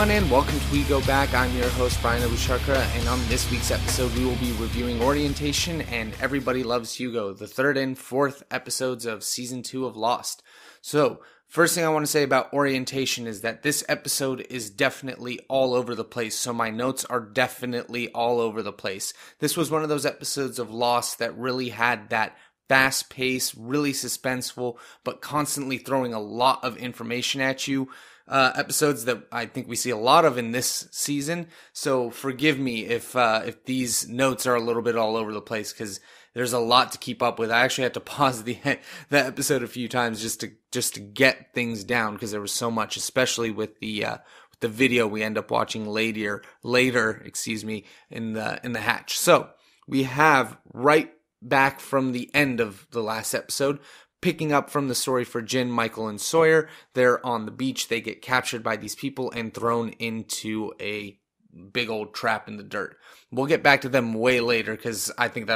everyone, and welcome to We Go Back. I'm your host, Bryan Abou Chacra, and on this week's episode, we will be reviewing Orientation and Everybody Loves Hugo, the third and fourth episodes of Season 2 of Lost. So, first thing I want to say about Orientation is that this episode is definitely all over the place, so my notes are definitely all over the place. This was one of those episodes of Lost that really had that fast pace, really suspenseful, but constantly throwing a lot of information at you. Episodes that I think we see a lot of in this season. So forgive me if these notes are a little bit all over the place, because there's a lot to keep up with. I actually had to pause the episode a few times just to get things down, because there was so much, especially with the video we end up watching later, in the hatch. So we have right back from the end of the last episode, picking up from the story for Jin, Michael, and Sawyer. They're on the beach. They get captured by these people and thrown into a big old trap in the dirt. We'll get back to them way later, because I think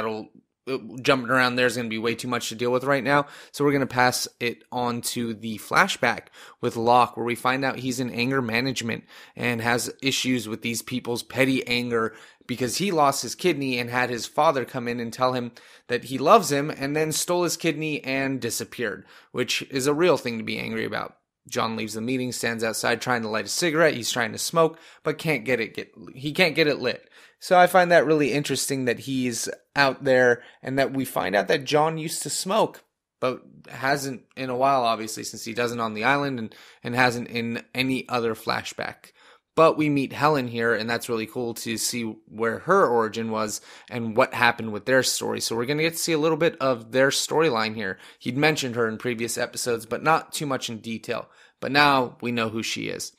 jumping around there is going to be way too much to deal with right now. So we're going to pass it on to the flashback with Locke, where we find out he's in anger management and has issues with these people's petty anger because he lost his kidney and had his father come in and tell him that he loves him, and then stole his kidney and disappeared, which is a real thing to be angry about. John leaves the meeting, stands outside trying to light a cigarette. He's trying to smoke, but can't get it lit. So I find that really interesting that he's out there, and that we find out that John used to smoke, but hasn't in a while, obviously, since he doesn't on the island and hasn't in any other flashback. But we meet Helen here, and that's really cool to see where her origin was and what happened with their story. So we're going to get to see a little bit of their storyline here. He'd mentioned her in previous episodes, but not too much in detail. But now we know who she is.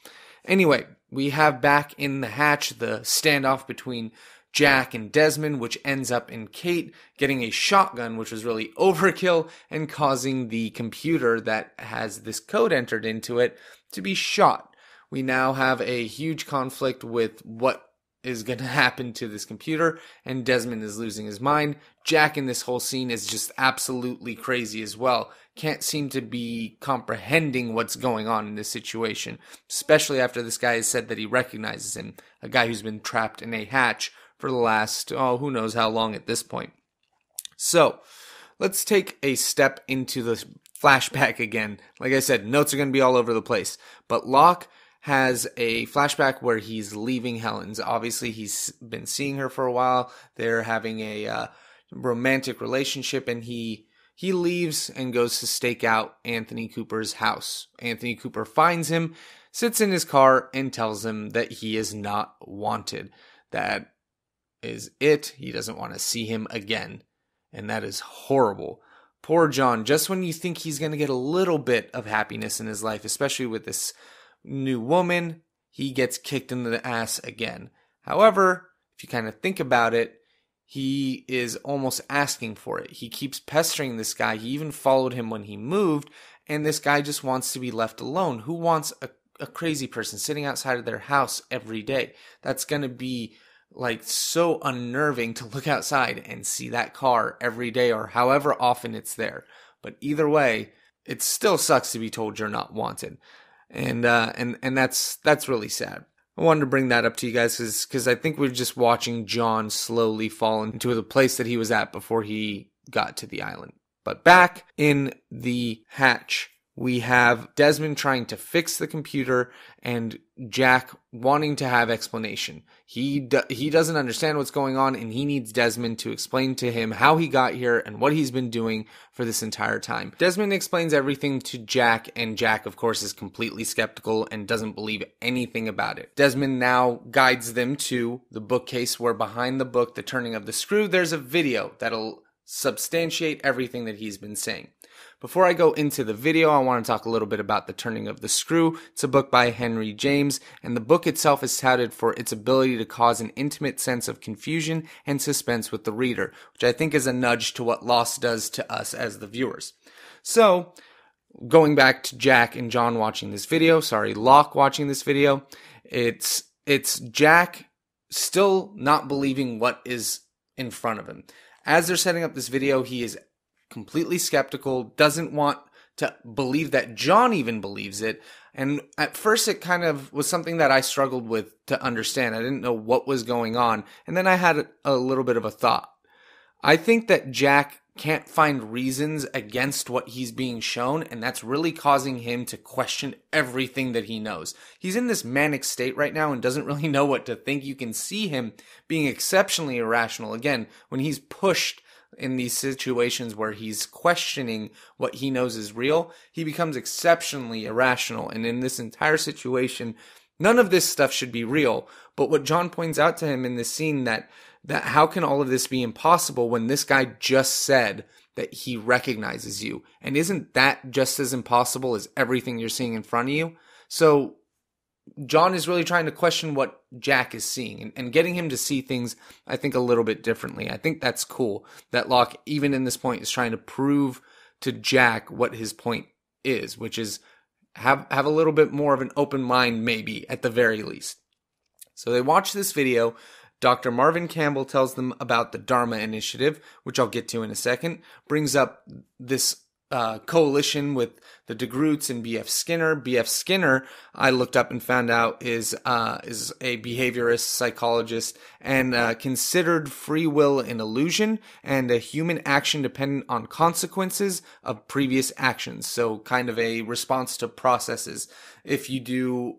Anyway, we have back in the hatch the standoff between Jack and Desmond, which ends up in Kate getting a shotgun, which was really overkill, and causing the computer that has this code entered into it to be shot. We now have a huge conflict with what is going to happen to this computer, and Desmond is losing his mind. Jack in this whole scene is just absolutely crazy as well. Can't seem to be comprehending what's going on in this situation, especially after this guy has said that he recognizes him, a guy who's been trapped in a hatch for the last, who knows how long at this point. So, let's take a step into the flashback again. Like I said, notes are going to be all over the place, but Locke has a flashback where he's leaving Helen's. Obviously, he's been seeing her for a while. They're having a romantic relationship, and he leaves and goes to stake out Anthony Cooper's house. Anthony Cooper finds him, sits in his car, and tells him that he is not wanted. That is it. He doesn't want to see him again. And that is horrible. Poor John. Just when you think he's going to get a little bit of happiness in his life, especially with this new woman, he gets kicked in the ass again. However, if you kind of think about it, he is almost asking for it. He keeps pestering this guy. He even followed him when he moved, and this guy just wants to be left alone. Who wants a crazy person sitting outside of their house every day? That's going to be like so unnerving to look outside and see that car every day, or however often it's there. But either way, it still sucks to be told you're not wanted. And that's really sad. I wanted to bring that up to you guys because I think we're just watching John slowly fall into the place that he was at before he got to the island. But back in the hatch, we have Desmond trying to fix the computer and Jack wanting to have explanation. He doesn't understand what's going on, and he needs Desmond to explain to him how he got here and what he's been doing for this entire time. Desmond explains everything to Jack, and Jack, of course, is completely skeptical and doesn't believe anything about it. Desmond now guides them to the bookcase where behind the book, The Turning of the Screw, there's a video that'll substantiate everything that he's been saying. Before I go into the video, I want to talk a little bit about The Turning of the Screw. It's a book by Henry James, and the book itself is touted for its ability to cause an intimate sense of confusion and suspense with the reader, which I think is a nudge to what Lost does to us as the viewers. So, going back to Jack and John watching this video, Locke watching this video, it's Jack still not believing what is in front of him. As they're setting up this video, he is completely skeptical, doesn't want to believe that John even believes it. And at first it kind of was something that I struggled with to understand. I didn't know what was going on. And then I had a little bit of a thought. I think that Jack can't find reasons against what he's being shown, and that's really causing him to question everything that he knows. He's in this manic state right now and doesn't really know what to think. You can see him being exceptionally irrational. Again, when he's pushed in these situations where he's questioning what he knows is real, he becomes exceptionally irrational. And in this entire situation, none of this stuff should be real. But what John points out to him in this scene, that how can all of this be impossible when this guy just said that he recognizes you? And isn't that just as impossible as everything you're seeing in front of you? So John is really trying to question what Jack is seeing and getting him to see things, I think, a little bit differently. I think that's cool that Locke, even in this point, is trying to prove to Jack what his point is, which is have a little bit more of an open mind, maybe, at the very least. So they watch this video. Dr. Marvin Campbell tells them about the Dharma Initiative, which I'll get to in a second, brings up this coalition with the DeGroots and B.F. Skinner. B.F. Skinner, I looked up and found out, is a behaviorist psychologist and considered free will an illusion and a human action dependent on consequences of previous actions. So kind of a response to processes. If you do,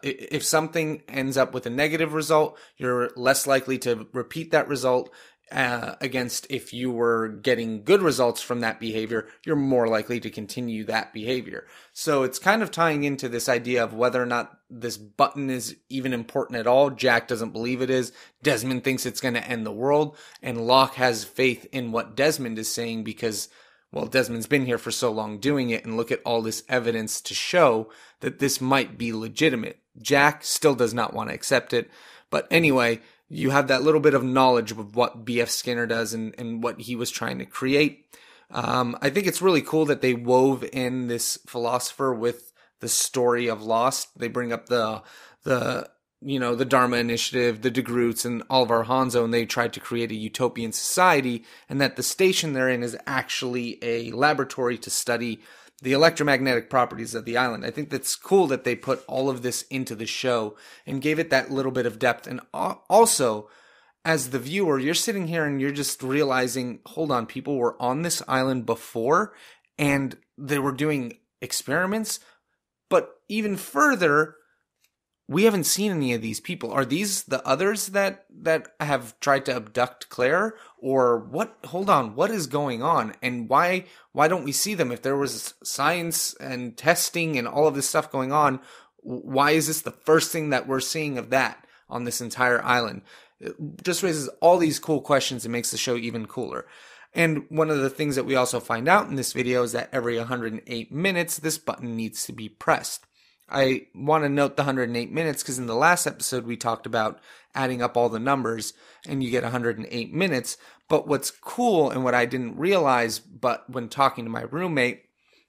if something ends up with a negative result, you're less likely to repeat that result. Against if you were getting good results from that behavior, you're more likely to continue that behavior. So it's kind of tying into this idea of whether or not this button is even important at all. Jack doesn't believe it is. Desmond thinks it's going to end the world. And Locke has faith in what Desmond is saying because, well, Desmond's been here for so long doing it, and look at all this evidence to show that this might be legitimate. Jack still does not want to accept it. But anyway, you have that little bit of knowledge of what B.F. Skinner does and what he was trying to create. I think it's really cool that they wove in this philosopher with the story of Lost. They bring up the Dharma Initiative, the DeGroots, and Oliver Hanzo, and they tried to create a utopian society, and that the station they're in is actually a laboratory to study the electromagnetic properties of the island. I think that's cool that they put all of this into the show and gave it that little bit of depth. And also, as the viewer, you're sitting here and you're just realizing, hold on, people were on this island before and they were doing experiments. But even further, we haven't seen any of these people. Are these the others that have tried to abduct Claire? Or what? Hold on, what is going on? And why don't we see them? If there was science and testing and all of this stuff going on, why is this the first thing that we're seeing of that on this entire island? It just raises all these cool questions and makes the show even cooler. And one of the things that we also find out in this video is that every 108 minutes, this button needs to be pressed. I want to note the 108 minutes because in the last episode we talked about adding up all the numbers and you get 108 minutes. But what's cool and what I didn't realize, but when talking to my roommate,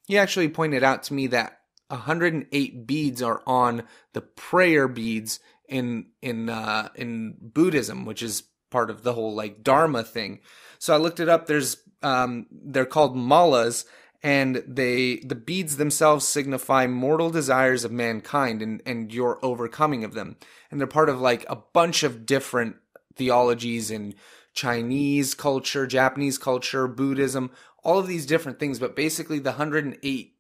he actually pointed out to me that 108 beads are on the prayer beads in Buddhism, which is part of the whole like Dharma thing. So I looked it up. They're called malas. And the beads themselves signify mortal desires of mankind and your overcoming of them. And they're part of like a bunch of different theologies in Chinese culture, Japanese culture, Buddhism, all of these different things. But basically the 108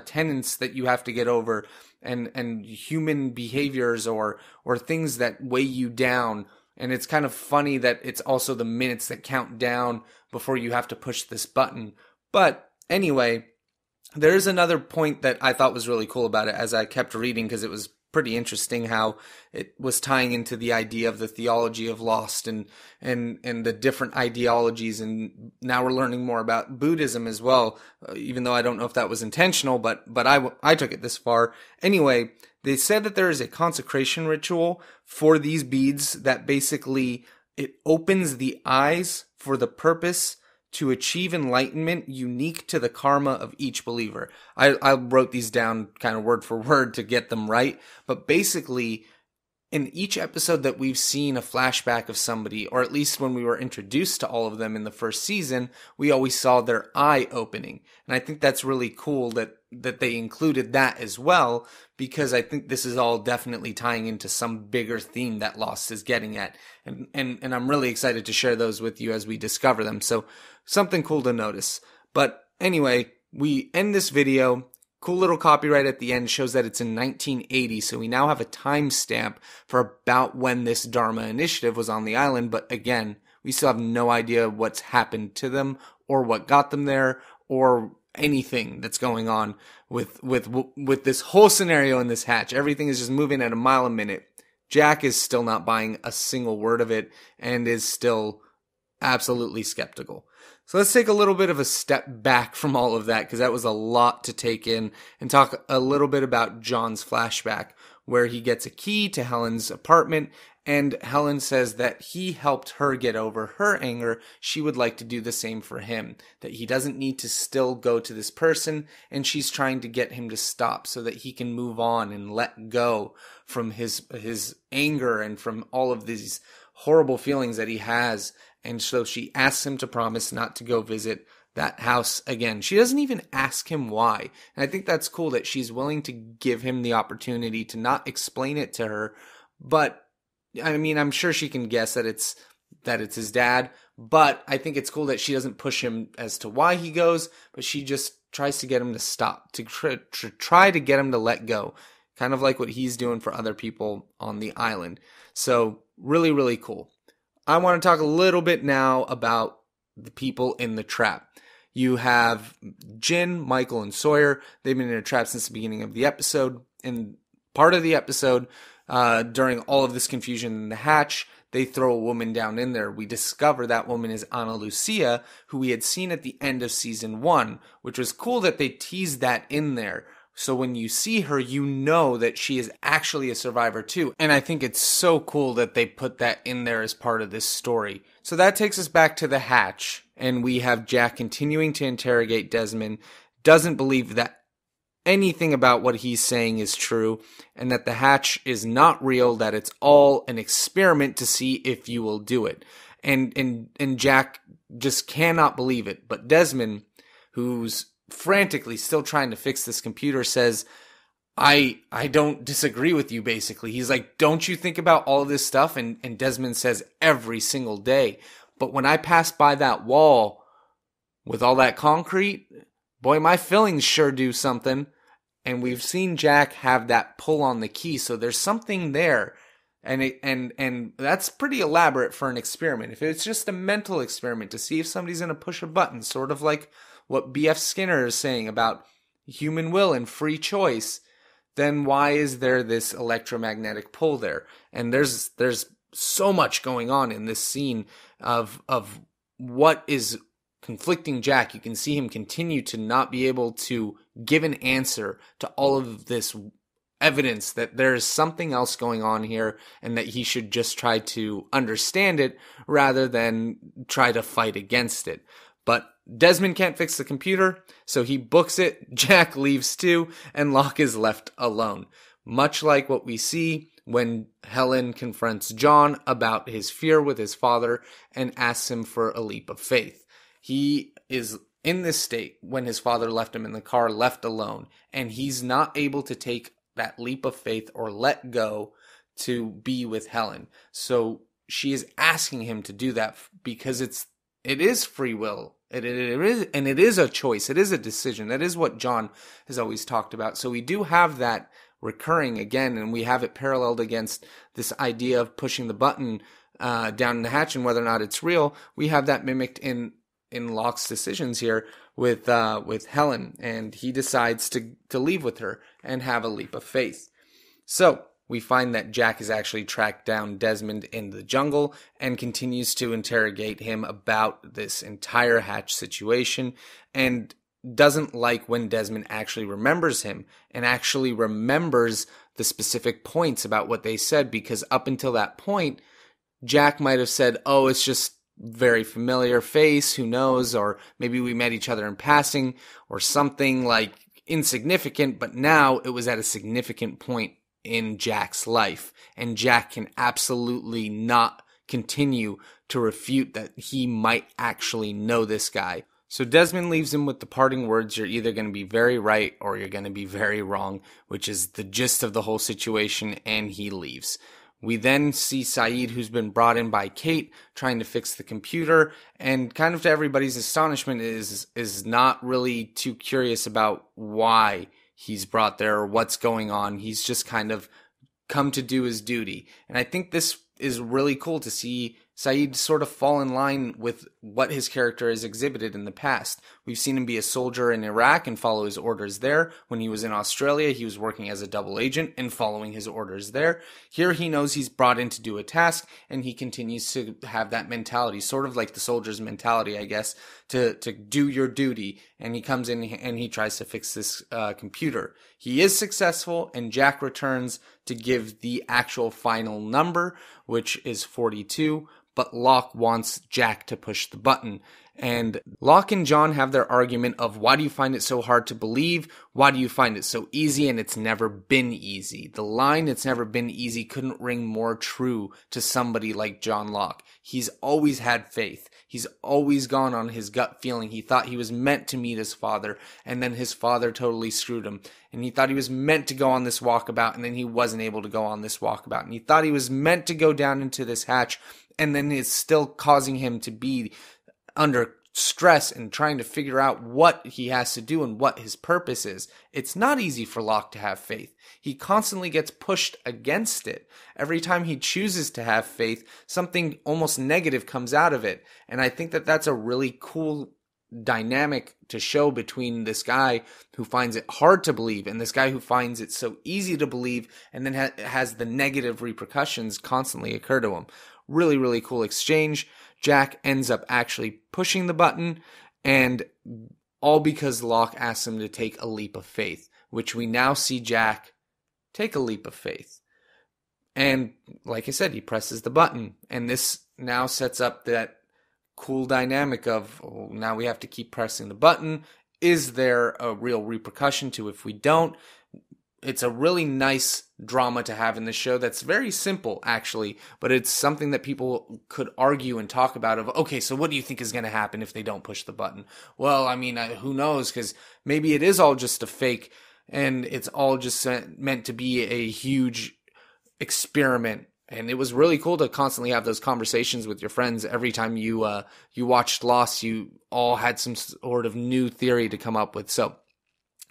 tenets that you have to get over and human behaviors or things that weigh you down. And it's kind of funny that it's also the minutes that count down before you have to push this button. But anyway, there's another point that I thought was really cool about it as I kept reading because it was pretty interesting how it was tying into the idea of the theology of Lost and the different ideologies. And now we're learning more about Buddhism as well, even though I don't know if that was intentional, but I took it this far. Anyway, they said that there is a consecration ritual for these beads that basically it opens the eyes for the purpose to achieve enlightenment unique to the karma of each believer. I wrote these down kind of word for word to get them right. But basically, in each episode that we've seen a flashback of somebody, or at least when we were introduced to all of them in the first season, we always saw their eye opening. And I think that's really cool that that they included that as well, because I think this is all definitely tying into some bigger theme that Lost is getting at. And I'm really excited to share those with you as we discover them. So something cool to notice. But anyway, we end this video. Cool little copyright at the end shows that it's in 1980, so we now have a timestamp for about when this Dharma initiative was on the island, but again, we still have no idea what's happened to them or what got them there or anything that's going on with this whole scenario in this hatch. Everything is just moving at a mile a minute. Jack is still not buying a single word of it and is still absolutely skeptical. So let's take a little bit of a step back from all of that, because that was a lot to take in, and talk a little bit about John's flashback, where he gets a key to Helen's apartment, and Helen says that he helped her get over her anger. She would like to do the same for him, that he doesn't need to still go to this person, and she's trying to get him to stop so that he can move on and let go from his anger and from all of these horrible feelings that he has. And so she asks him to promise not to go visit that house again. She doesn't even ask him why. And I think that's cool that she's willing to give him the opportunity to not explain it to her. But I mean, I'm sure she can guess that it's his dad. But I think it's cool that she doesn't push him as to why he goes, but she just tries to get him to stop, to try to get him to let go. Kind of like what he's doing for other people on the island. So really, really cool. I want to talk a little bit now about the people in the trap. You have Jin, Michael, and Sawyer. They've been in a trap since the beginning of the episode. In part of the episode, during all of this confusion in the hatch, they throw a woman down in there. We discover that woman is Ana Lucia, who we had seen at the end of season 1, which was cool that they teased that in there. So when you see her, you know that she is actually a survivor too. And I think it's so cool that they put that in there as part of this story. So that takes us back to the hatch. And we have Jack continuing to interrogate Desmond. Doesn't believe that anything about what he's saying is true. And that the hatch is not real. That it's all an experiment to see if you will do it. And Jack just cannot believe it. But Desmond, who's frantically still trying to fix this computer, says, I don't disagree with you, basically. He's like, don't you think about all of this stuff? And Desmond says, every single day. But when I pass by that wall with all that concrete, boy, my feelings sure do something. And we've seen Jack have that pull on the key, so there's something there. And that's pretty elaborate for an experiment. If it's just a mental experiment to see if somebody's going to push a button, sort of like what B.F. Skinner is saying about human will and free choice, then why is there this electromagnetic pull there? And there's so much going on in this scene of what is conflicting Jack. You can see him continue to not be able to give an answer to all of this evidence that there is something else going on here and that he should just try to understand it rather than try to fight against it. But Desmond can't fix the computer, so he books it, Jack leaves too, and Locke is left alone. Much like what we see when Helen confronts John about his fear with his father and asks him for a leap of faith. He is in this state when his father left him in the car, left alone, and he's not able to take that leap of faith or let go to be with Helen. So she is asking him to do that because it is free will. It is a choice. It is a decision. That is what John has always talked about. So we do have that recurring again, and we have it paralleled against this idea of pushing the button down in the hatch and whether or not it's real. We have that mimicked in Locke's decisions here with Helen, and he decides to leave with her and have a leap of faith. So we find that Jack has actually tracked down Desmond in the jungle and continues to interrogate him about this entire hatch situation, and doesn't like when Desmond actually remembers him and actually remembers the specific points about what they said, because up until that point, Jack might have said, oh, it's just very familiar face, who knows, or maybe we met each other in passing, or something like insignificant, but now it was at a significant point in Jack's life, and Jack can absolutely not continue to refute that he might actually know this guy. So Desmond leaves him with the parting words, you're either going to be very right or you're going to be very wrong, which is the gist of the whole situation, and he leaves. We then see Sayid, who's been brought in by Kate, trying to fix the computer, and kind of to everybody's astonishment is not really too curious about why he's brought there or what's going on. He's just kind of come to do his duty. And I think this is really cool to see Sayid sort of fall in line with what his character has exhibited in the past. We've seen him be a soldier in Iraq and follow his orders there. When he was in Australia, he was working as a double agent and following his orders there. Here he knows he's brought in to do a task, and he continues to have that mentality, sort of like the soldier's mentality, I guess, to do your duty. And he comes in and he tries to fix this computer. He is successful, and Jack returns to give the actual final number, which is 42. But Locke wants Jack to push the button. And Locke and John have their argument of, why do you find it so hard to believe? Why do you find it so easy? And it's never been easy. The line, it's never been easy, couldn't ring more true to somebody like John Locke. He's always had faith. He's always gone on his gut feeling. He thought he was meant to meet his father, and then his father totally screwed him. And he thought he was meant to go on this walkabout, and then he wasn't able to go on this walkabout. And he thought he was meant to go down into this hatch, and then it's still causing him to be under stress and trying to figure out what he has to do and what his purpose is. It's not easy for Locke to have faith. He constantly gets pushed against it. Every time he chooses to have faith, something almost negative comes out of it. And I think that that's a really cool dynamic to show between this guy who finds it hard to believe and this guy who finds it so easy to believe and then has the negative repercussions constantly occur to him. Really, really cool exchange. Jack ends up actually pushing the button, and all because Locke asks him to take a leap of faith, which we now see Jack take a leap of faith. And like I said, he presses the button, and this now sets up that cool dynamic of, oh, now we have to keep pressing the button. Is there a real repercussion to if we don't? It's a really nice drama to have in the show that's very simple, actually, but it's something that people could argue and talk about of, okay, so what do you think is going to happen if they don't push the button? Well, I mean, who knows, because maybe it is all just a fake, and it's all just meant to be a huge experiment. And it was really cool to constantly have those conversations with your friends. Every time you watched Lost, you all had some sort of new theory to come up with. So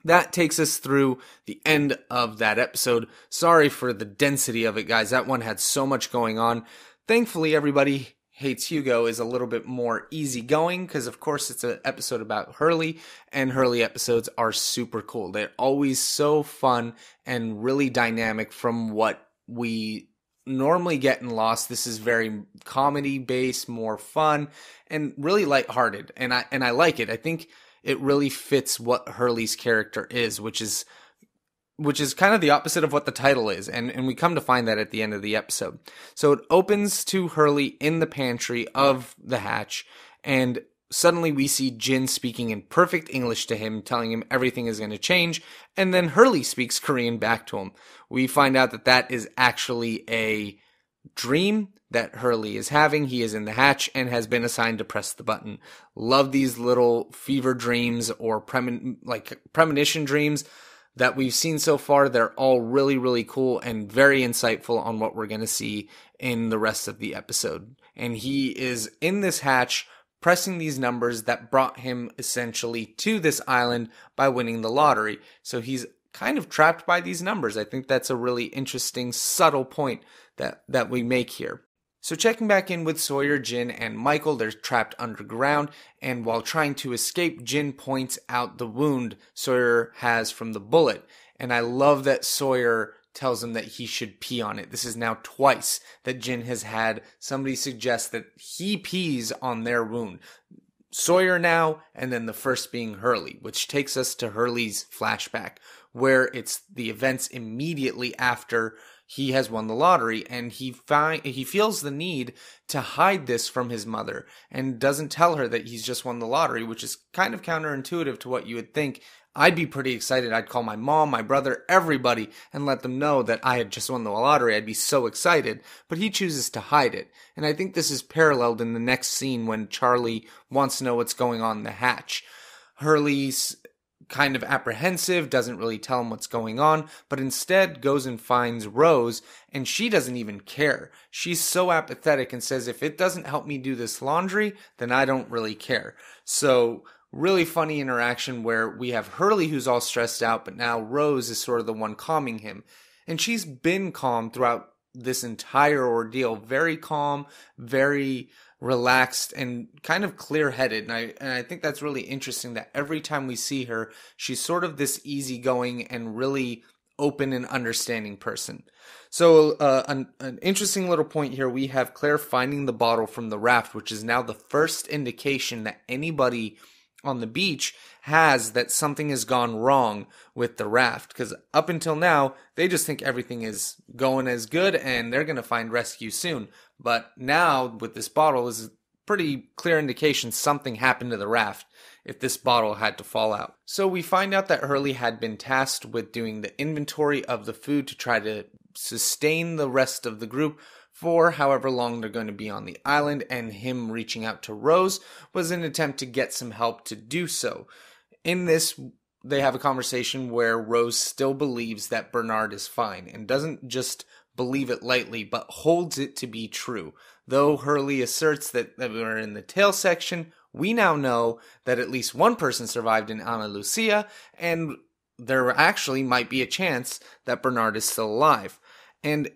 that takes us through the end of that episode. Sorry for the density of it, guys. That one had so much going on. Thankfully, Everybody Hates Hugo is a little bit more easygoing because, of course, it's an episode about Hurley, and Hurley episodes are super cool. They're always so fun and really dynamic from what we normally get in Lost. This is very comedy-based, more fun, and really lighthearted, and I like it. I think it really fits what Hurley's character is, which is kind of the opposite of what the title is, and we come to find that at the end of the episode. So it opens to Hurley in the pantry of the hatch, and suddenly we see Jin speaking in perfect English to him, telling him everything is going to change, and then Hurley speaks Korean back to him. We find out that that is actually a dream that Hurley is having. He is in the hatch and has been assigned to press the button. Love these little fever dreams or premonition dreams that we've seen so far. They're all really, really cool and very insightful on what we're going to see in the rest of the episode. And he is in this hatch pressing these numbers that brought him essentially to this island by winning the lottery. So he's kind of trapped by these numbers. I think that's a really interesting, subtle point that we make here. So checking back in with Sawyer, Jin, and Michael, they're trapped underground, and while trying to escape, Jin points out the wound Sawyer has from the bullet. And I love that Sawyer tells him that he should pee on it. This is now twice that Jin has had somebody suggest that he pees on their wound. Sawyer now, and then the first being Hurley, which takes us to Hurley's flashback, where it's the events immediately after he has won the lottery, and he feels the need to hide this from his mother and doesn't tell her that he's just won the lottery, which is kind of counterintuitive to what you would think. I'd be pretty excited. I'd call my mom, my brother, everybody, and let them know that I had just won the lottery. I'd be so excited. But he chooses to hide it. And I think this is paralleled in the next scene when Charlie wants to know what's going on in the hatch. Hurley's kind of apprehensive, doesn't really tell him what's going on, but instead goes and finds Rose, and she doesn't even care. She's so apathetic and says, if it doesn't help me do this laundry, then I don't really care. So really funny interaction where we have Hurley who's all stressed out, but now Rose is sort of the one calming him. And she's been calm throughout this entire ordeal. Very calm, very relaxed, and kind of clear-headed. And I think that's really interesting that every time we see her, she's sort of this easygoing and really open and understanding person. So an interesting little point here, we have Claire finding the bottle from the raft, which is now the first indication that anybody on the beach has that something has gone wrong with the raft, because up until now they just think everything is going as good and they're going to find rescue soon. But now with this bottle is a pretty clear indication something happened to the raft if this bottle had to fall out. So we find out that Hurley had been tasked with doing the inventory of the food to try to sustain the rest of the group for however long they're going to be on the island, and him reaching out to Rose was an attempt to get some help to do so. In this, they have a conversation where Rose still believes that Bernard is fine, and doesn't just believe it lightly, but holds it to be true. Though Hurley asserts that we're in the tail section, we now know that at least one person survived in Ana Lucia, and there actually might be a chance that Bernard is still alive. And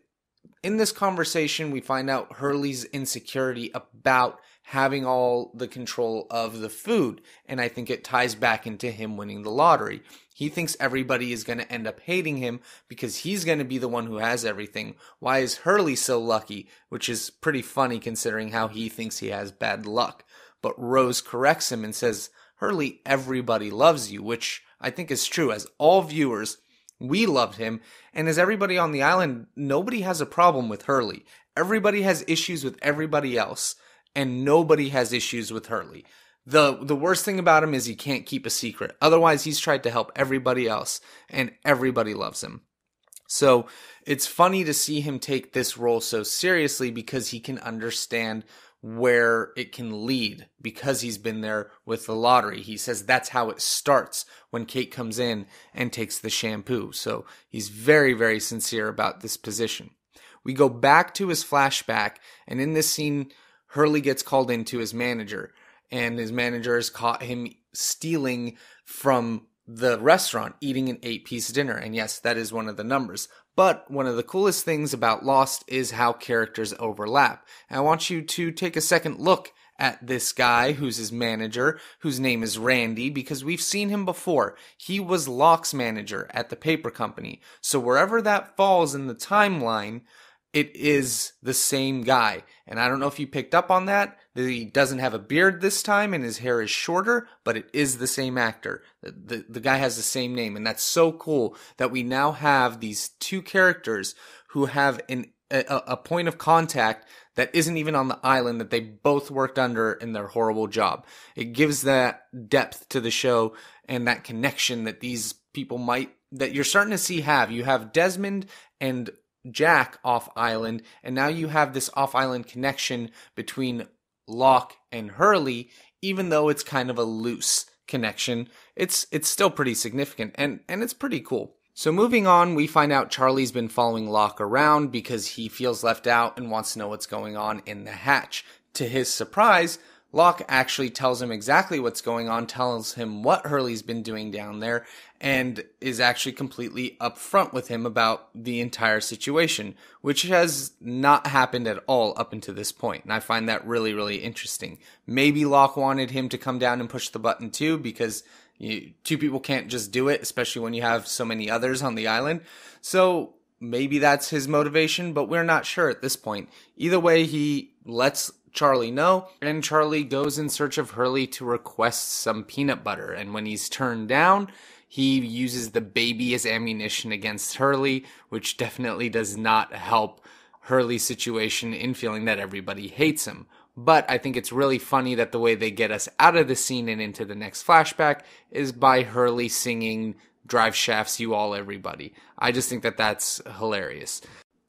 in this conversation, we find out Hurley's insecurity about having all the control of the food, and I think it ties back into him winning the lottery. He thinks everybody is going to end up hating him because he's going to be the one who has everything. Why is Hurley so lucky? Which is pretty funny considering how he thinks he has bad luck. But Rose corrects him and says, Hurley, everybody loves you, which I think is true. As all viewers, we loved him, and as everybody on the island, nobody has a problem with Hurley. Everybody has issues with everybody else, and nobody has issues with Hurley. The worst thing about him is he can't keep a secret. Otherwise, he's tried to help everybody else, and everybody loves him. So it's funny to see him take this role so seriously because he can understand where it can lead because he's been there with the lottery. He says that's how it starts when Kate comes in and takes the shampoo. So he's very, very sincere about this position. We go back to his flashback, and in this scene, Hurley gets called into his manager, and his manager has caught him stealing from the restaurant, eating an 8-piece dinner. And yes, that is one of the numbers. But one of the coolest things about Lost is how characters overlap. And I want you to take a second look at this guy who's his manager, whose name is Randy, because we've seen him before. He was Locke's manager at the paper company. So wherever that falls in the timeline, it is the same guy. And I don't know if you picked up on that. He doesn't have a beard this time and his hair is shorter, but it is the same actor. The guy has the same name, and that's so cool that we now have these two characters who have a point of contact that isn't even on the island that they both worked under in their horrible job. It gives that depth to the show and that connection that these people that you're starting to see have. You have Desmond and Jack off island, and now you have this off island connection between Locke and Hurley. Even though it's kind of a loose connection, it's still pretty significant, and it's pretty cool. So moving on, we find out Charlie's been following Locke around because he feels left out and wants to know what's going on in the hatch. To his surprise, Locke actually tells him exactly what's going on, tells him what Hurley's been doing down there, and is actually completely upfront with him about the entire situation, which has not happened at all up until this point. And I find that really, really interesting. Maybe Locke wanted him to come down and push the button too, because two people can't just do it, especially when you have so many others on the island. So maybe that's his motivation, but we're not sure at this point. Either way, he lets Charlie know, and Charlie goes in search of Hurley to request some peanut butter. And when he's turned down, he uses the baby as ammunition against Hurley, which definitely does not help Hurley's situation in feeling that everybody hates him. But I think it's really funny that the way they get us out of the scene and into the next flashback is by Hurley singing "Drive Shafts, You All Everybody." I just think that that's hilarious.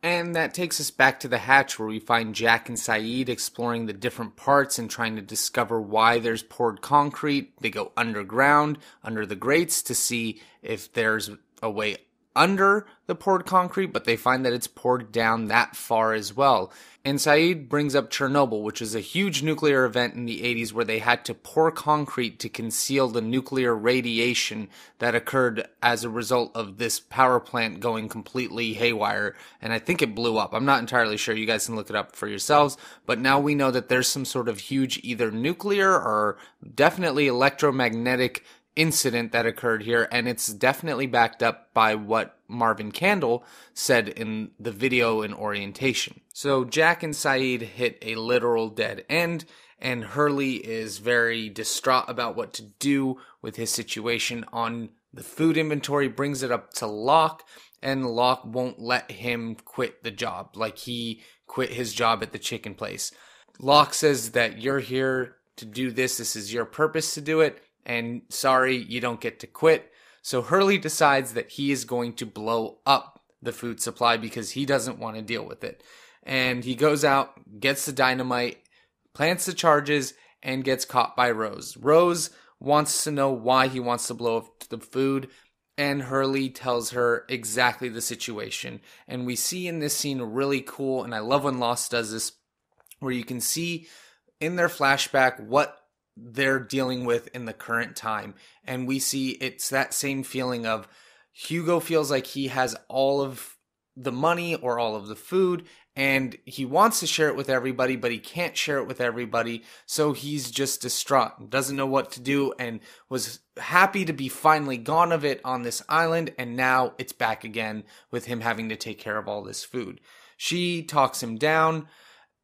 And that takes us back to the hatch where we find Jack and Saeed exploring the different parts and trying to discover why there's poured concrete. They go underground, under the grates, to see if there's a way under the poured concrete, but they find that it's poured down that far as well. And Saeed brings up Chernobyl, which is a huge nuclear event in the 80s where they had to pour concrete to conceal the nuclear radiation that occurred as a result of this power plant going completely haywire. And I think it blew up. I'm not entirely sure. You guys can look it up for yourselves. But now we know that there's some sort of huge either nuclear or definitely electromagnetic incident that occurred here, and it's definitely backed up by what Marvin Candle said in the video in orientation. So Jack and Saeed hit a literal dead end, and Hurley is very distraught about what to do with his situation on the food inventory, brings it up to Locke, and Locke won't let him quit the job, like he quit his job at the chicken place. Locke says that you're here to do this is your purpose to do it, and sorry, you don't get to quit. So Hurley decides that he is going to blow up the food supply because he doesn't want to deal with it. And he goes out, gets the dynamite, plants the charges, and gets caught by Rose. Rose wants to know why he wants to blow up the food, and Hurley tells her exactly the situation. And we see in this scene really cool, and I love when Lost does this, where you can see in their flashback what they're dealing with in the current time. And we see it's that same feeling of Hugo feels like he has all of the money or all of the food, and he wants to share it with everybody, but he can't share it with everybody. So he's just distraught, doesn't know what to do, and was happy to be finally gone of it on this island. And now it's back again with him having to take care of all this food. She talks him down.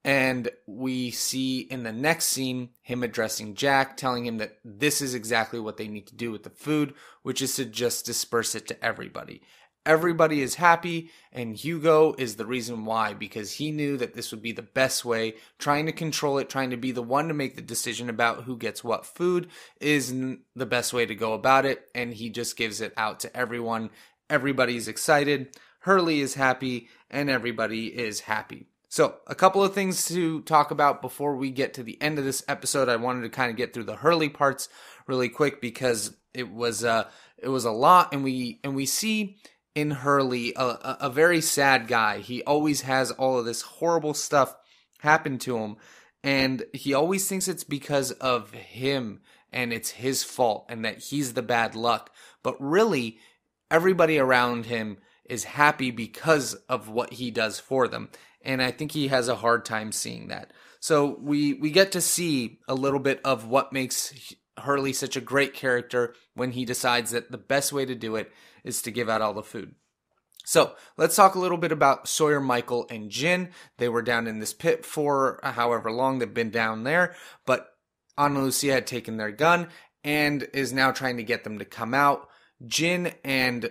And we see in the next scene him addressing Jack, telling him that this is exactly what they need to do with the food, which is to just disperse it to everybody. Everybody is happy, and Hugo is the reason why, because he knew that this would be the best way. Trying to control it, trying to be the one to make the decision about who gets what food is the best way to go about it, and he just gives it out to everyone. Everybody's excited, Hurley is happy, and everybody is happy. So, a couple of things to talk about before we get to the end of this episode. I wanted to kind of get through the Hurley parts really quick because it was a lot, and we see in Hurley a very sad guy. He always has all of this horrible stuff happen to him, and he always thinks it's because of him and it's his fault and that he's the bad luck. But really, everybody around him is happy because of what he does for them. And I think he has a hard time seeing that. So we get to see a little bit of what makes Hurley such a great character when he decides that the best way to do it is to give out all the food. So let's talk a little bit about Sawyer, Michael, and Jin. They were down in this pit for however long they've been down there. But Ana Lucia had taken their gun and is now trying to get them to come out. Jin and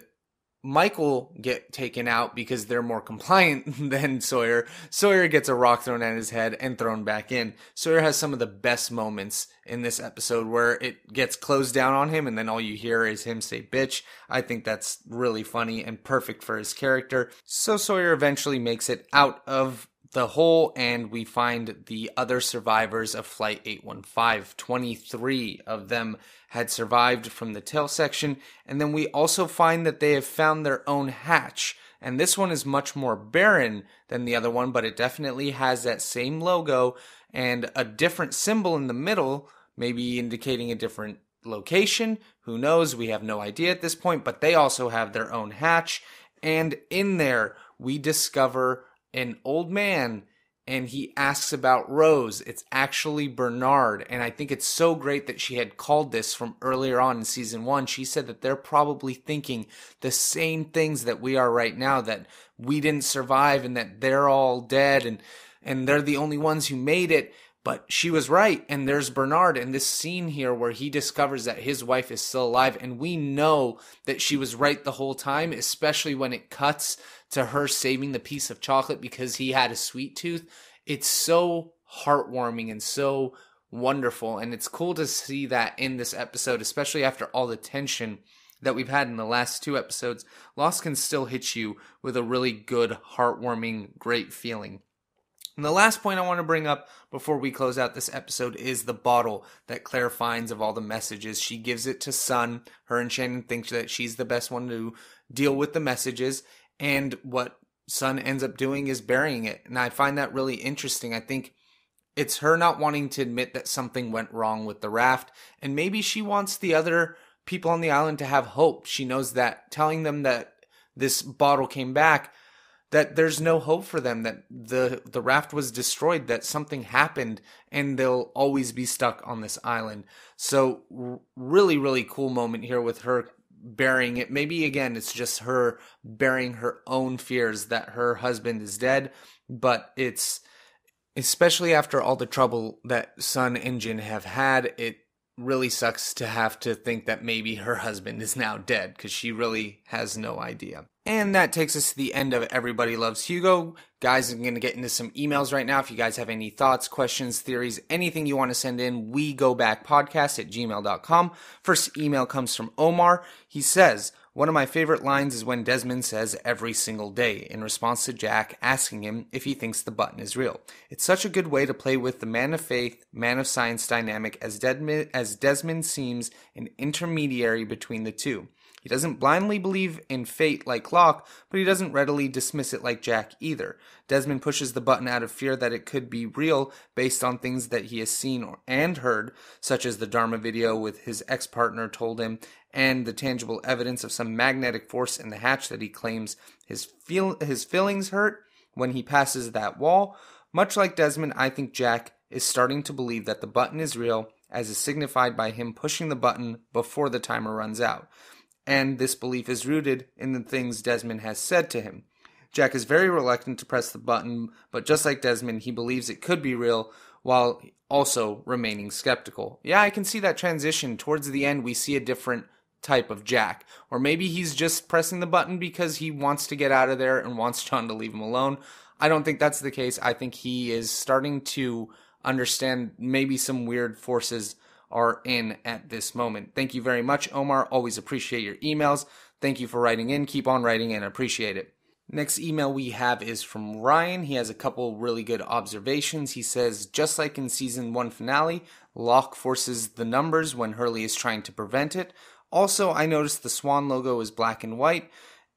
Michael get taken out because they're more compliant than Sawyer. Sawyer gets a rock thrown at his head and thrown back in. Sawyer has some of the best moments in this episode where it gets closed down on him and then all you hear is him say bitch. I think that's really funny and perfect for his character. So Sawyer eventually makes it out of the hole, and we find the other survivors of Flight 815. 23 of them had survived from the tail section, and then we also find that they have found their own hatch. And this one is much more barren than the other one, but it definitely has that same logo and a different symbol in the middle, maybe indicating a different location. Who knows? We have no idea at this point, but they also have their own hatch. And in there, we discover an old man, and he asks about Rose. It's actually Bernard, and I think it's so great that she had called this from earlier on in season 1. She said that they're probably thinking the same things that we are right now, that we didn't survive and that they're all dead and they're the only ones who made it. But she was right, and there's Bernard in this scene here where he discovers that his wife is still alive, and we know that she was right the whole time, especially when it cuts to her saving the piece of chocolate because he had a sweet tooth. It's so heartwarming and so wonderful, and it's cool to see that in this episode, especially after all the tension that we've had in the last 2 episodes. Lost can still hit you with a really good, heartwarming, great feeling. And the last point I want to bring up before we close out this episode is the bottle that Claire finds of all the messages. She gives it to Sun. Her and Shannon think that she's the best one to deal with the messages. And what Sun ends up doing is burying it. And I find that really interesting. I think it's her not wanting to admit that something went wrong with the raft. And maybe she wants the other people on the island to have hope. She knows that telling them that this bottle came back, that there's no hope for them, that the raft was destroyed, that something happened, and they'll always be stuck on this island. So really, really cool moment here with her burying it. Maybe, again, it's just her burying her own fears that her husband is dead, but it's, especially after all the trouble that Sun and Jin have had, it really sucks to have to think that maybe her husband is now dead, because she really has no idea. And that takes us to the end of Everybody Loves Hugo. Guys, I'm going to get into some emails right now. If you guys have any thoughts, questions, theories, anything you want to send in, wegobackpodcast@gmail.com. First email comes from Omar. He says, one of my favorite lines is when Desmond says every single day in response to Jack asking him if he thinks the button is real. It's such a good way to play with the man of faith, man of science dynamic as Desmond seems an intermediary between the two. He doesn't blindly believe in fate like Locke, but he doesn't readily dismiss it like Jack either. Desmond pushes the button out of fear that it could be real based on things that he has seen and heard, such as the Dharma video with his ex-partner told him, and the tangible evidence of some magnetic force in the hatch that he claims his feelings hurt when he passes that wall. Much like Desmond, I think Jack is starting to believe that the button is real, as is signified by him pushing the button before the timer runs out. And this belief is rooted in the things Desmond has said to him. Jack is very reluctant to press the button, but just like Desmond, he believes it could be real while also remaining skeptical. Yeah, I can see that transition. Towards the end, we see a different type of Jack. Or maybe he's just pressing the button because he wants to get out of there and wants John to leave him alone. I don't think that's the case. I think he is starting to understand maybe some weird forces are in at this moment. Thank you very much, Omar. Always appreciate your emails. Thank you for writing in. Keep on writing in. Appreciate it. Next email we have is from Ryan. He has a couple really good observations. He says, just like in season 1 finale, Locke forces the numbers when Hurley is trying to prevent it. Also, I noticed the Swan logo is black and white,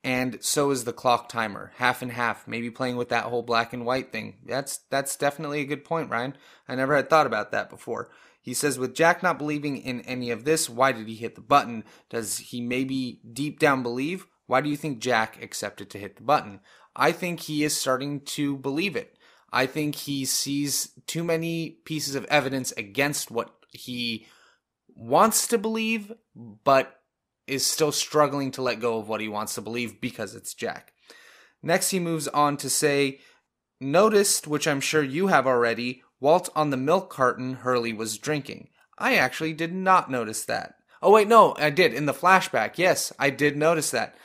and so is the clock timer, half and half, maybe playing with that whole black and white thing. That's definitely a good point, Ryan. I never had thought about that before. He says, with Jack not believing in any of this, why did he hit the button? Does he maybe deep down believe? Why do you think Jack accepted to hit the button? I think he is starting to believe it. I think he sees too many pieces of evidence against what he wants to believe, but is still struggling to let go of what he wants to believe because it's Jack. Next, he moves on to say, noticed, which I'm sure you have already, Walt on the milk carton Hurley was drinking. I actually did not notice that. Oh wait, no, I did. In the flashback, yes, I did notice that.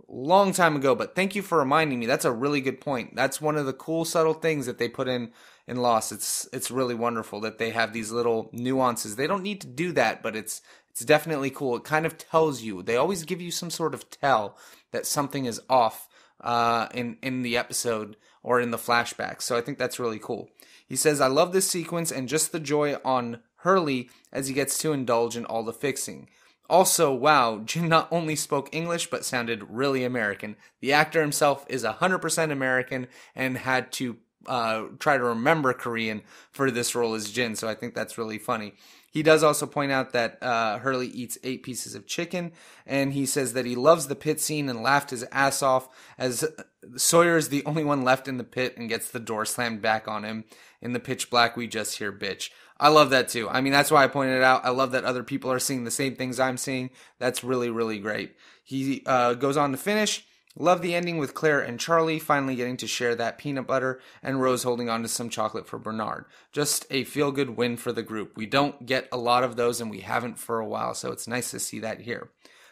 Long time ago, but thank you for reminding me. That's a really good point. That's one of the cool, subtle things that they put in Lost. It's really wonderful that they have these little nuances. They don't need to do that, but it's definitely cool. It kind of tells you. They always give you some sort of tell that something is off in the episode or in the flashback. So I think that's really cool. He says, I love this sequence and just the joy on Hurley as he gets to indulge in all the fixing. Also, wow, Jin not only spoke English, but sounded really American. The actor himself is 100% American and had to try to remember Korean for this role as Jin, so I think that's really funny. He does also point out that Hurley eats 8 pieces of chicken, and he says that he loves the pit scene and laughed his ass off as Sawyer is the only one left in the pit and gets the door slammed back on him. In the pitch black, we just hear bitch. I love that too. I mean, that's why I pointed it out. I love that other people are seeing the same things I'm seeing. That's really, really great. He goes on to finish. Love the ending with Claire and Charlie finally getting to share that peanut butter and Rose holding on to some chocolate for Bernard. Just a feel-good win for the group. We don't get a lot of those and we haven't for a while, so it's nice to see that here.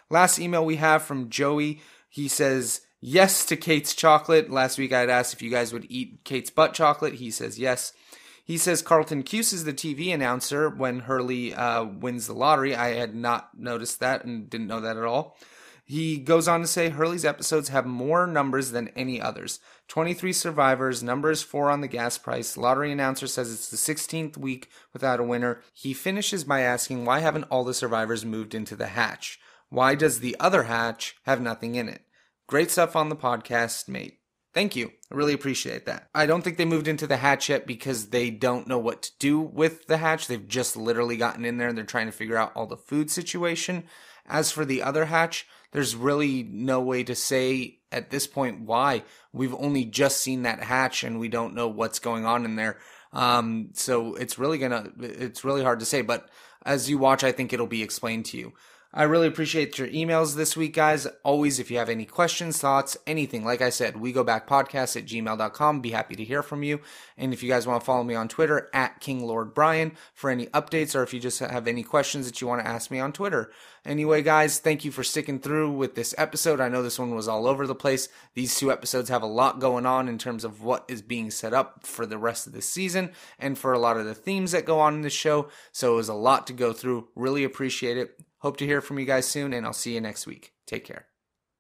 Last email we have from Joey. He says, yes to Kate's chocolate. Last week I had asked if you guys would eat Kate's butt chocolate. He says yes. He says Carlton Cuse is the TV announcer when Hurley wins the lottery. I had not noticed that and didn't know that at all. He goes on to say Hurley's episodes have more numbers than any others. 23 survivors, numbers 4 on the gas price. Lottery announcer says it's the 16th week without a winner. He finishes by asking why haven't all the survivors moved into the hatch? Why does the other hatch have nothing in it? Great stuff on the podcast, mate. Thank you. I really appreciate that. I don't think they moved into the hatch yet because they don't know what to do with the hatch. They've just literally gotten in there and they're trying to figure out all the food situation. As for the other hatch, there's really no way to say at this point why. We've only just seen that hatch and we don't know what's going on in there. So it's really hard to say. But as you watch, I think it'll be explained to you. I really appreciate your emails this week, guys. Always, if you have any questions, thoughts, anything, like I said, wegobackpodcast@gmail.com. Be happy to hear from you. And if you guys want to follow me on Twitter, @KingLordBryan, for any updates, or if you just have any questions that you want to ask me on Twitter. Anyway, guys, thank you for sticking through with this episode. I know this one was all over the place. These 2 episodes have a lot going on in terms of what is being set up for the rest of the season and for a lot of the themes that go on in the show. So it was a lot to go through. Really appreciate it. Hope to hear from you guys soon, and I'll see you next week. Take care.